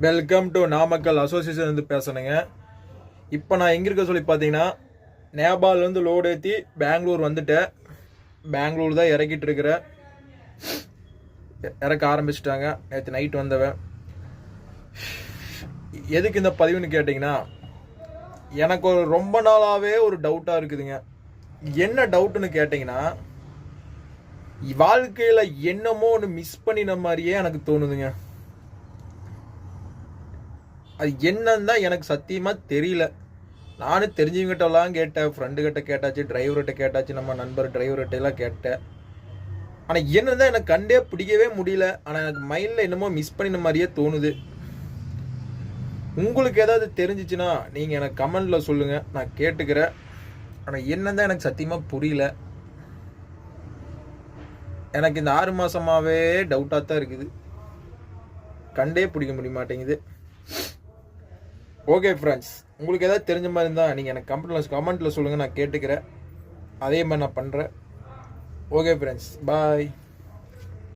Welcome to Namakkal association வந்து பேசுனேங்க. இப்போ நான் எங்கே இருக்க சொல்லி பார்த்தீங்கன்னா, நேபாளிலேருந்து லோடு ஏற்றி பெங்களூர் வந்துட்டேன். பெங்களூர் தான் இறக்கிட்டு இருக்கிறேன். இறக்க ஆரம்பிச்சிட்டாங்க. நேற்று நைட் வந்தவன். எதுக்கு இந்த பதிவுன்னு கேட்டிங்கன்னா, எனக்கு ஒரு ரொம்ப நாளாகவே ஒரு டவுட்டாக இருக்குதுங்க. என்ன டவுட்டுன்னு கேட்டிங்கன்னா, வாழ்க்கையில் என்னமோ ஒன்று மிஸ் பண்ணின மாதிரியே எனக்கு தோணுதுங்க. அது என்னன்னு தான் எனக்கு சத்தியமாக தெரியல. நானும் தெரிஞ்சவங்கிட்டலாம் கேட்டேன், ஃப்ரெண்டுகிட்ட கேட்டாச்சு, டிரைவர்கிட்ட கேட்டாச்சு, நம்ம நண்பர் டிரைவர்கிட்ட எல்லாம் கேட்டேன். ஆனால் என்னன்னு தான் எனக்கு கண்டே பிடிக்கவே முடியல. ஆனால் எனக்கு மைண்டில் என்னமோ மிஸ் பண்ணின மாதிரியே தோணுது. உங்களுக்கு ஏதாவது தெரிஞ்சிச்சுன்னா நீங்கள் எனக்கு கமெண்டில் சொல்லுங்கள், நான் கேட்டுக்கிறேன். ஆனால் என்னன்னு தான் எனக்கு சத்தியமாக புரியல. எனக்கு இந்த 6 மாதமாகவே டவுட்டாக தான் இருக்குது. கண்டே பிடிக்க முடிய மாட்டேங்குது. ஓகே ஃப்ரெண்ட்ஸ், உங்களுக்கு ஏதாவது தெரிஞ்ச மாதிரி இருந்தால் நீங்கள் எனக்கு கமெண்ட்டில் சொல்லுங்கள், நான் கேட்டுக்கிறேன். அதே மாதிரி நான் பண்ணுறேன். ஓகே ஃப்ரெண்ட்ஸ், பாய்.